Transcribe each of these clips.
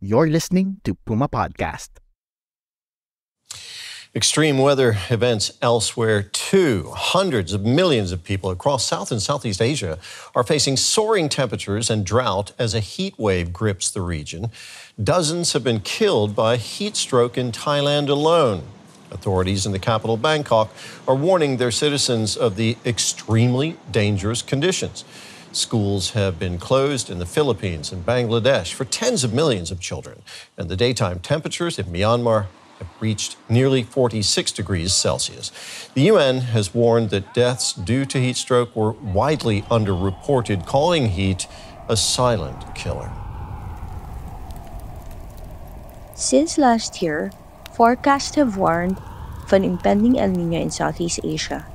You're listening to Puma Podcast. Extreme weather events elsewhere, too. Hundreds of millions of people across South and Southeast Asia are facing soaring temperatures and drought as a heat wave grips the region. Dozens have been killed by heat stroke in Thailand alone. Authorities in the capital, Bangkok, are warning their citizens of the extremely dangerous conditions. Schools have been closed in the Philippines and Bangladesh for tens of millions of children, and the daytime temperatures in Myanmar have reached nearly 46 degrees Celsius. The UN has warned that deaths due to heat stroke were widely underreported, calling heat a silent killer. Since last year, forecasts have warned of an impending El Niño in Southeast Asia.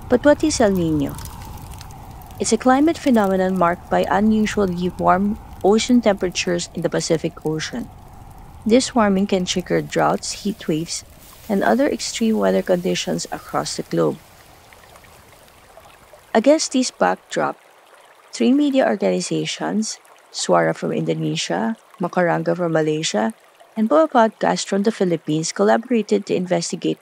But what is El Niño? It's a climate phenomenon marked by unusually warm ocean temperatures in the Pacific Ocean. This warming can trigger droughts, heat waves, and other extreme weather conditions across the globe. Against this backdrop, three media organizations, Suara from Indonesia, Makaranga from Malaysia, and PumaPodcast from the Philippines collaborated to investigate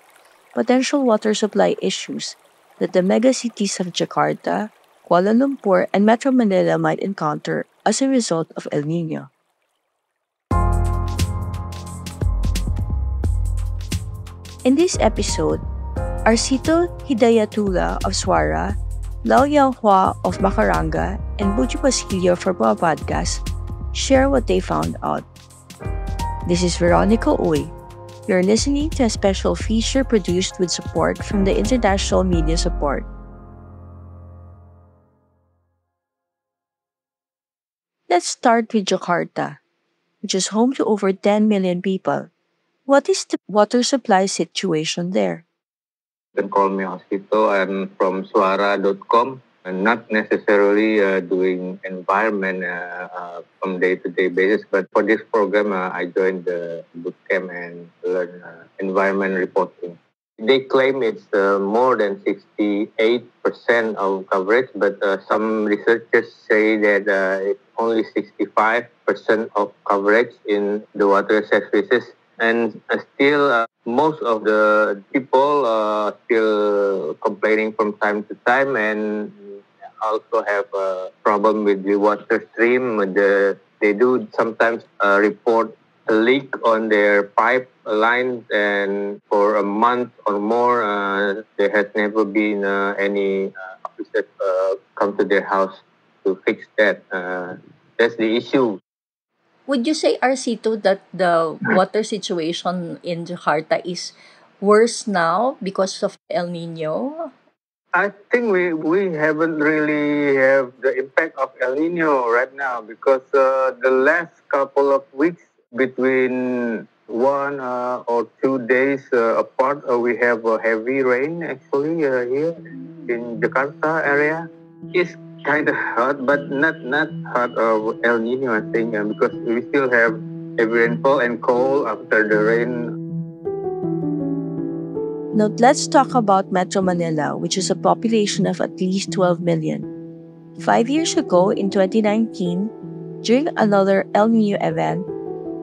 potential water supply issues that the megacities of Jakarta, Kuala Lumpur, and Metro Manila might encounter as a result of El Niño. In this episode, Arcito Hidayatullah of Suara, Lau Yanghua of Makaranga, and Buju Basilio for PumaPodcast share what they found out. This is Veronica Uy. You're listening to a special feature produced with support from the International Media Support. Let's start with Jakarta, which is home to over 10 million people. What is the water supply situation there? You can call me Osito. I'm from Suara.com. I'm not necessarily doing environment from day-to-day basis, but for this program, I joined the bootcamp and learned environment reporting. They claim it's more than 68% of coverage, but some researchers say that it's only 65% of coverage in the water surfaces. And still, most of the people are still complaining from time to time, and also have a problem with the water stream. They do sometimes report a leak on their pipeline, and for a month or more, there has never been any officers come to their house to fix that. That's the issue. Would you say, Arcito, that the water situation in Jakarta is worse now because of El Nino? I think we haven't really have the impact of El Nino right now because the last couple of weeks between 1 or 2 days apart, we have a heavy rain actually here in Jakarta area. It's kind of hot, but not hot of El Nino, I think, because we still have heavy rainfall and cold after the rain. Now, let's talk about Metro Manila, which has a population of at least 12 million. 5 years ago, in 2019, during another El Nino event,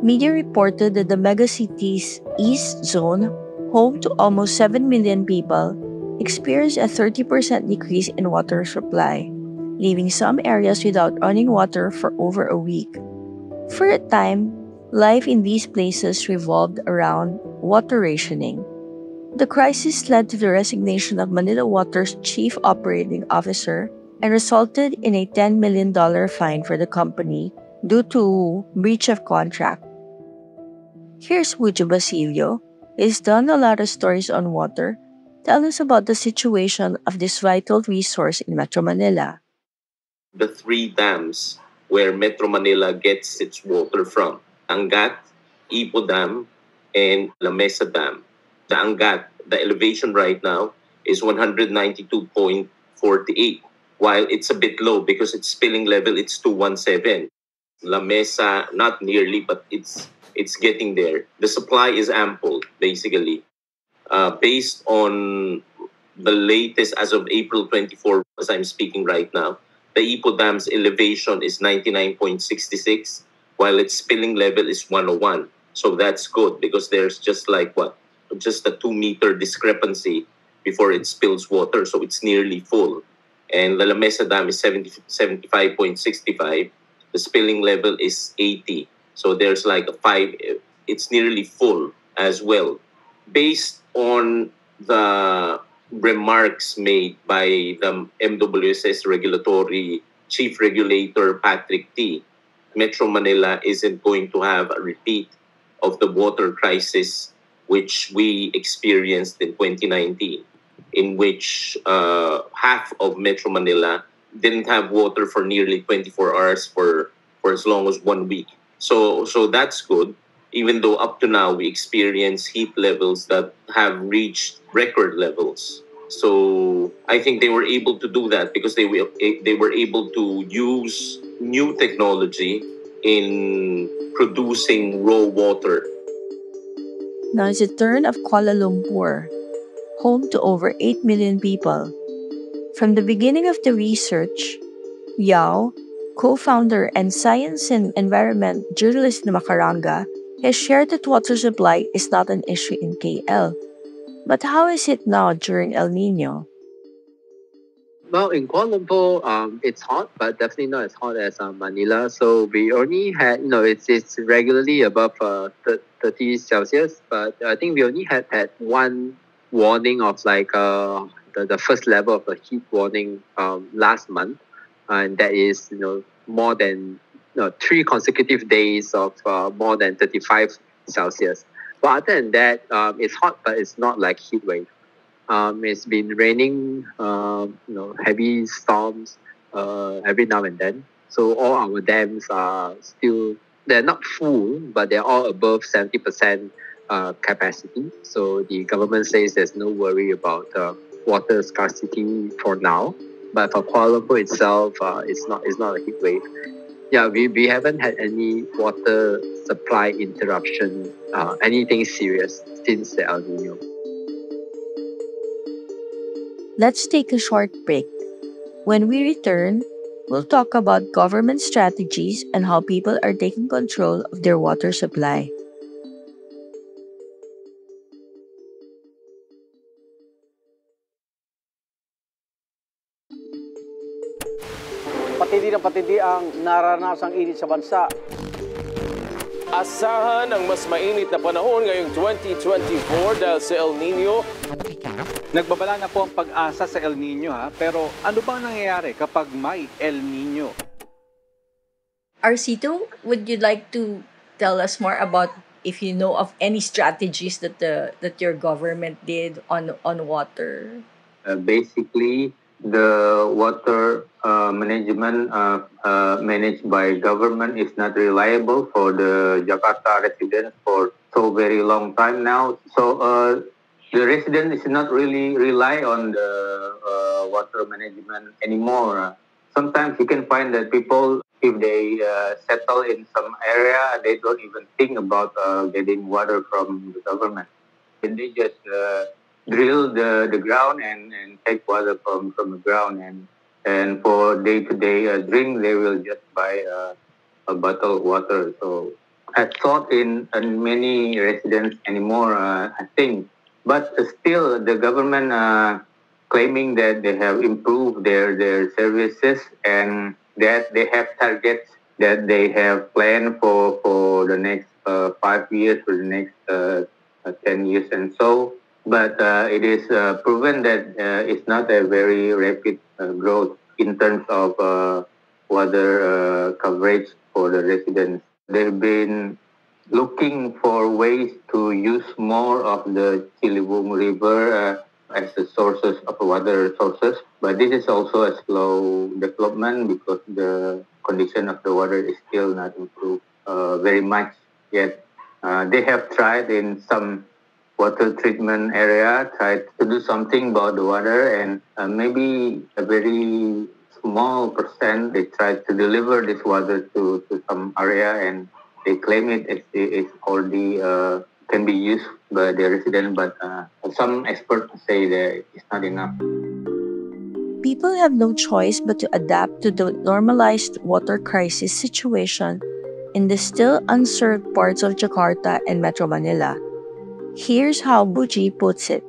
media reported that the megacity's east zone, home to almost 7 million people, experienced a 30% decrease in water supply, leaving some areas without running water for over a week. For a time, life in these places revolved around water rationing. The crisis led to the resignation of Manila Water's chief operating officer and resulted in a $10 million fine for the company due to breach of contract. Here's Buju Basilio. He's done a lot of stories on water. Tell us about the situation of this vital resource in Metro Manila. The three dams where Metro Manila gets its water from: Angat, Ipo Dam, and La Mesa Dam. The Angat, the elevation right now is 192.48, while it's a bit low because its spilling level it's 217. La Mesa, not nearly, but it's getting there. The supply is ample, basically. Based on the latest as of April 24, as I'm speaking right now, the Ipo Dam's elevation is 99.66, while its spilling level is 101. So that's good because there's just just a 2 meter discrepancy before it spills water. So it's nearly full. And the La Mesa Dam is 75.65. The spilling level is 80. So there's like a 5, it's nearly full as well. Based on the remarks made by the MWSS regulatory chief regulator, Patrick T., Metro Manila isn't going to have a repeat of the water crisis which we experienced in 2019, in which half of Metro Manila didn't have water for nearly 24 hours for as long as 1 week. So that's good, even though up to now we experience heat levels that have reached record levels. So I think they were able to do that because they were able to use new technology in producing raw water. Now it's the turn of Kuala Lumpur, home to over 8 million people. From the beginning of the research, Yao, co-founder and science and environment journalist in Macaranga, has shared that water supply is not an issue in KL. But how is it now during El Niño? Well, in Kuala Lumpur, it's hot, but definitely not as hot as Manila. So we only had, it's regularly above 30 Celsius, but I think we only had one warning of the first level of the heat warning last month, and that is more than 3 consecutive days of more than 35 Celsius. But other than that, it's hot, but it's not like heat wave. It's been raining, heavy storms every now and then. So all our dams are still, they're not full, but they're all above 70% capacity. So the government says there's no worry about water scarcity for now. But for Kuala Lumpur itself, it's not a heat wave. Yeah, we haven't had any water supply interruption, anything serious since the El Nino. Let's take a short break. When we return, we'll talk about government strategies and how people are taking control of their water supply. Patindi ng patindi ang naranasang init sa bansa. Asahan ang mas mainit na panahon ngayong 2024 dahil sa El Niño. Nagbabala na po ang pag-asa sa El Niño pero ano bang nangyayari kapag may El Niño? Arcito, would you like to tell us more about if you know of any strategies that your government did on water? Basically, the water management managed by government is not reliable for the Jakarta residents for so very long time now. So the resident is not really rely on the water management anymore. Sometimes you can find that people, if they settle in some area, they don't even think about getting water from the government. And they just drill the ground and take water from the ground. And for day-to-day drink, they will just buy a bottled water. So I thought in many residents anymore, I think. But still, the government claiming that they have improved their services and that they have targets that they have planned for the next 5 years, for the next 10 years and so. But it is proven that it's not a very rapid growth in terms of water coverage for the residents. They've been looking for ways to use more of the Ciliwung River as the sources of water sources. But this is also a slow development because the condition of the water is still not improved very much yet. They have tried in some water treatment area, tried to do something about the water, and maybe a very small percent they tried to deliver this water to some area, and they claim it's already can be used by the resident, but some experts say that it's not enough. People have no choice but to adapt to the normalized water crisis situation in the still unserved parts of Jakarta and Metro Manila. Here's how Buji puts it.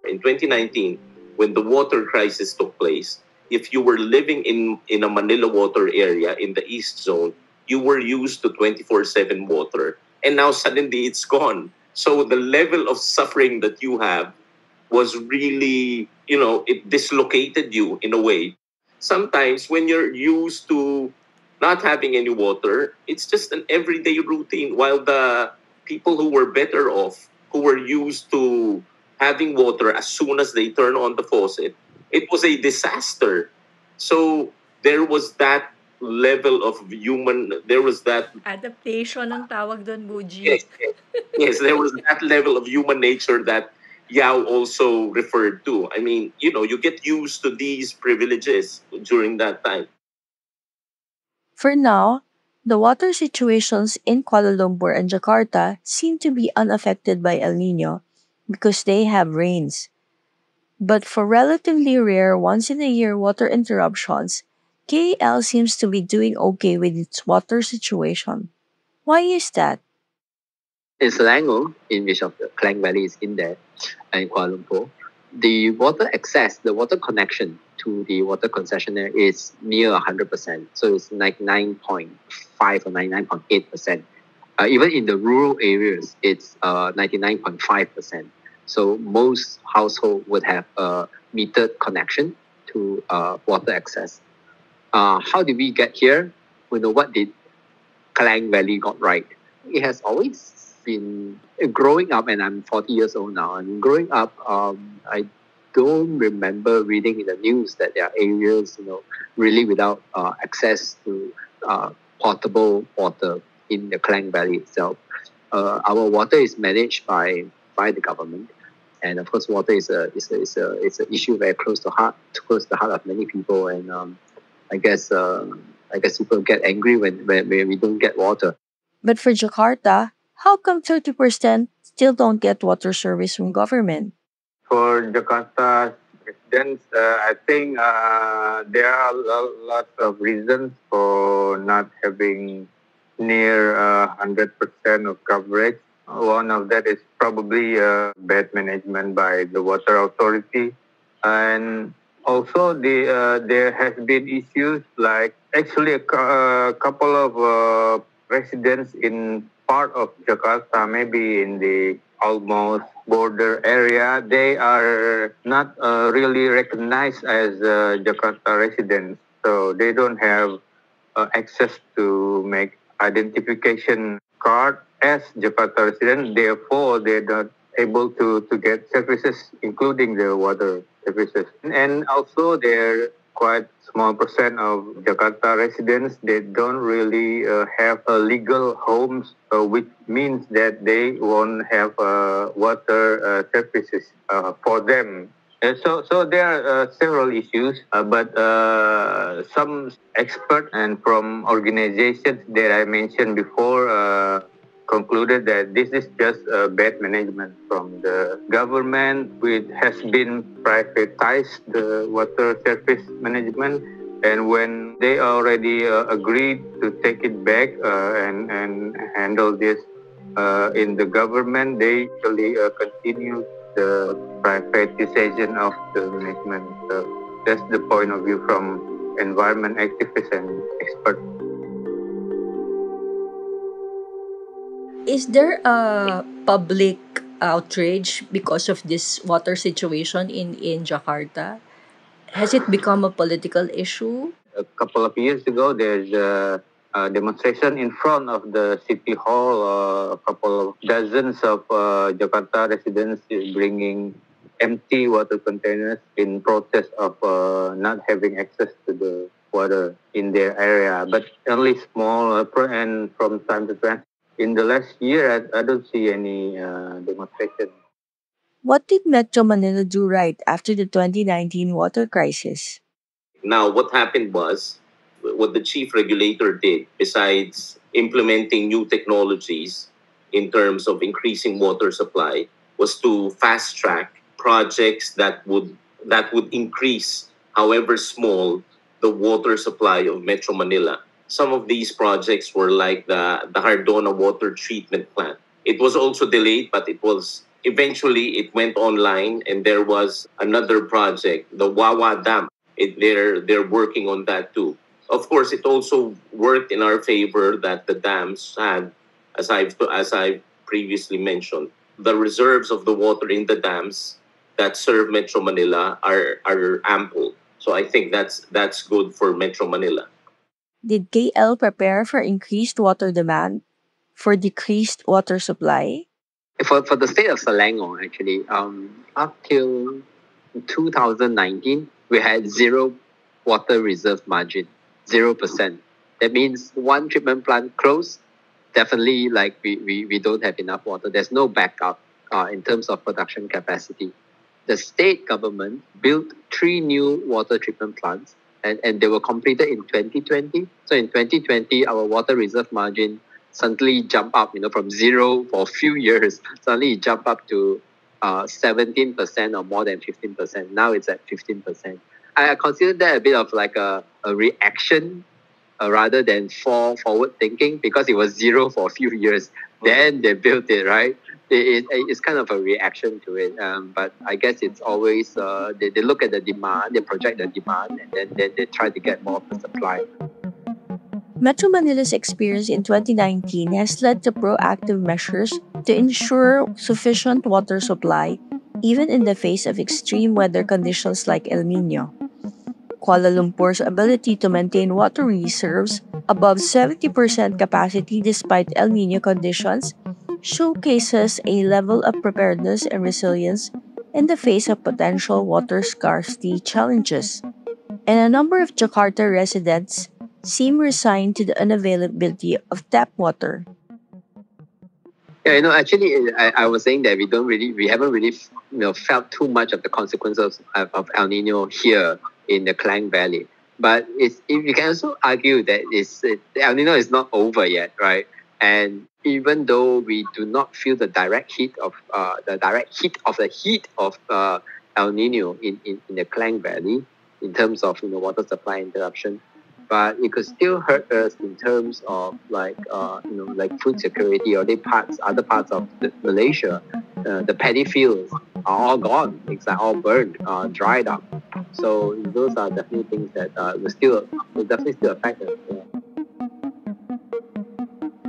In 2019, when the water crisis took place, if you were living in a Manila water area in the East Zone, you were used to 24/7 water. And now suddenly it's gone. So the level of suffering that you have was really, it dislocated you in a way. Sometimes when you're used to not having any water, it's just an everyday routine. While the people who were better off, who were used to having water as soon as they turn on the faucet, it was a disaster. So there was that level of there was that, Adaptation ang tawag doon, Buji. yes, yes, there was that level of human nature that Yao also referred to. I mean, you get used to these privileges during that time. For now, the water situations in Kuala Lumpur and Jakarta seem to be unaffected by El Nino because they have rains. But for relatively rare once-in-a-year water interruptions, KL seems to be doing okay with its water situation. Why is that? In Selangor, in which of the Klang Valley is in there, and Kuala Lumpur, the water access, the water connection to the water concessionaire is near 100%. So it's 99.5 or 99.8%. Even in the rural areas, it's 99.5%. So most households would have a metered connection to water access. How did we get here? What did Klang Valley got right? It has always been growing up, and I'm 40 years old now. And growing up, I don't remember reading in the news that there are areas, really without access to potable water in the Klang Valley itself. Our water is managed by the government, and of course, water is an issue very close to the heart of many people. And I guess people get angry when we don't get water. But for Jakarta, how come 30% still don't get water service from government? For Jakarta residents, I think there are lots of reasons for not having near 100% of coverage. One of that is probably bad management by the water authority. And also there has been issues like actually a couple of residents in part of Jakarta, maybe in the almost border area, they are not really recognized as Jakarta residents. So they don't have access to make identification card as Jakarta resident. Therefore, they're not able to get services, including the water services. And also, they're quite small percent of Jakarta residents, they don't really have legal homes, which means that they won't have water services for them. So there are several issues, but some experts and from organizations that I mentioned before concluded that this is just bad management from the government, which has been privatized the water service management. And when they already agreed to take it back and handle this in the government, they usually continue the privatization of the management. So that's the point of view from environment activists and experts. Is there a public outrage because of this water situation in Jakarta? Has it become a political issue? A couple of years ago, there's a demonstration in front of the city hall. A couple of dozens of Jakarta residents is bringing empty water containers in protest of not having access to the water in their area, but only small and from time to time. In the last year, I don't see any demonstration. What did Metro Manila do right after the 2019 water crisis? Now, what happened was, what the chief regulator did, besides implementing new technologies in terms of increasing water supply, was to fast track projects that would increase, however small, the water supply of Metro Manila. some of these projects were like the Hardona water treatment plant. It was also delayed, but eventually it went online, and there was another project, the Wawa Dam. They're working on that too. Of course, it also worked in our favor that the dams had, as I've previously mentioned, the reserves of the water in the dams that serve Metro Manila are ample. So I think that's good for Metro Manila. Did KL prepare for increased water demand for decreased water supply? For the state of Selangor, actually, up till 2019, we had zero water reserve margin, 0%. That means one treatment plant closed, definitely like we don't have enough water. There's no backup in terms of production capacity. The state government built 3 new water treatment plants, and they were completed in 2020. So in 2020, our water reserve margin suddenly jumped up, from zero for a few years, suddenly it jumped up to 17% or more than 15%. Now it's at 15%. I consider that a bit of like a reaction rather than forward thinking, because it was zero for a few years. Then they built it, right? It's kind of a reaction to it. But I guess it's always, they look at the demand, they project the demand, and then they try to get more of the supply. Metro Manila's experience in 2019 has led to proactive measures to ensure sufficient water supply, even in the face of extreme weather conditions like El Niño. Kuala Lumpur's ability to maintain water reserves above 70% capacity despite El Niño conditions showcases a level of preparedness and resilience in the face of potential water scarcity challenges. And a number of Jakarta residents seem resigned to the unavailability of tap water. Yeah, actually, I was saying that we haven't really, felt too much of the consequences of El Nino here in the Klang Valley. But you can also argue that El Nino is not over yet, right? And even though we do not feel the direct heat of El Nino in the Klang Valley in terms of water supply interruption, but it could still hurt us in terms of like food security or other parts of Malaysia. The paddy fields are all gone. It's like all burned, dried up. So those are definitely things that will definitely still affect us. Yeah.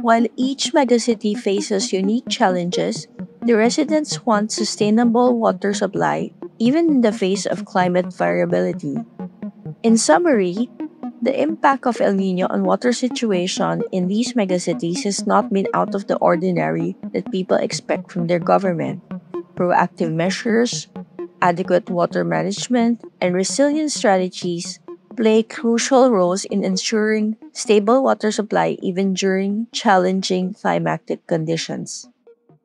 While each megacity faces unique challenges, the residents want sustainable water supply even in the face of climate variability. In summary, the impact of El Nino on water situation in these megacities has not been out of the ordinary that people expect from their government. Proactive measures, adequate water management, and resilient strategies play crucial roles in ensuring stable water supply even during challenging climatic conditions.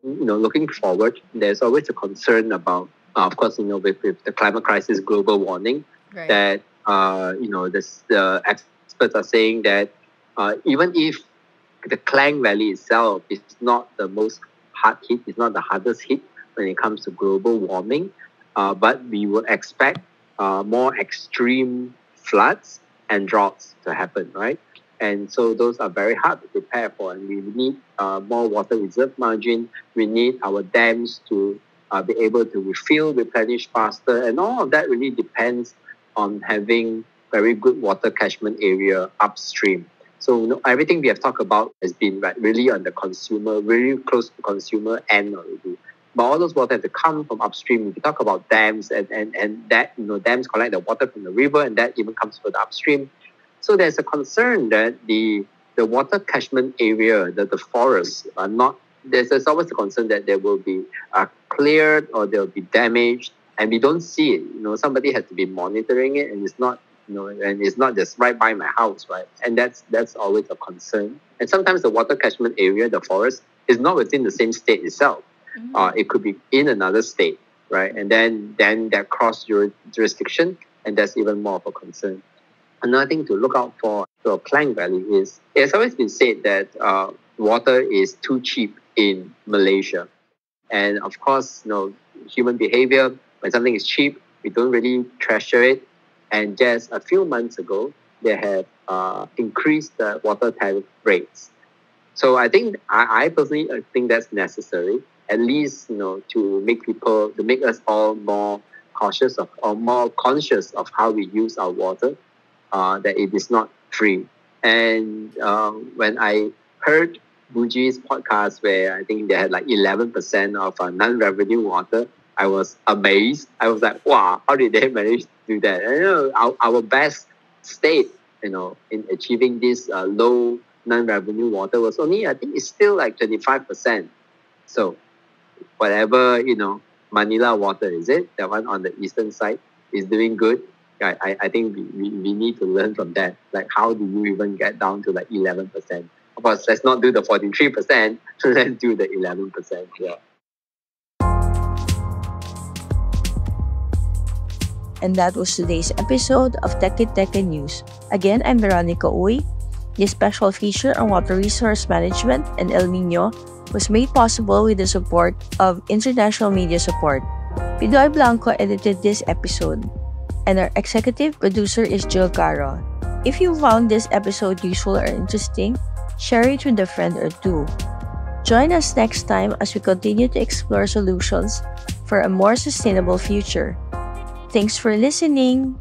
Looking forward, there's always a concern about, of course, with the climate crisis, global warming, Right. that the experts are saying that even if the Klang Valley itself is not the most hard hit, it's not the hardest hit when it comes to global warming, but we would expect more extreme floods and droughts to happen, right? And so those are very hard to prepare for, and we need more water reserve margin. We need our dams to be able to replenish faster, and all of that really depends on having very good water catchment area upstream. So everything we have talked about has been really on the consumer, really close to consumer end already. But all those water have to come from upstream. We talk about dams and that dams collect the water from the river, and that even comes further upstream. So there's a concern that the water catchment area, that the forests are not. There's always a concern that they will be cleared or they'll be damaged, and we don't see it. Somebody has to be monitoring it, and it's not. And it's not just right by my house, right? And that's always a concern. And sometimes the water catchment area, the forest, is not within the same state itself. It could be in another state, right? And then that cross your jurisdiction, and that's even more of a concern. Another thing to look out for Klang Valley is, it's always been said that water is too cheap in Malaysia. And of course, human behavior, when something is cheap, we don't really treasure it. And just a few months ago, they have increased the water tariff rates. So I think I personally think that's necessary, at least to make us all more cautious of or more conscious of how we use our water, that it is not free. And when I heard Buji's podcast, where I think they had like 11% of non-revenue water, I was amazed. I was like, wow, how did they manage to do that? And, our best state, in achieving this low non-revenue water was only, I think it's still like 25%. So whatever, Manila water, is it? That one on the eastern side is doing good. I think we need to learn from that. Like, how do you even get down to like 11%? Of course, let's not do the 43%, let's do the 11%. Yeah. And that was today's episode of Teki Teki News. Again, I'm Veronica Uy. This special feature on water resource management and El Niño was made possible with the support of international media support. Pidoy Blanco edited this episode, and our executive producer is Jill Caro. If you found this episode useful or interesting, share it with a friend or two. Join us next time as we continue to explore solutions for a more sustainable future. Thanks for listening.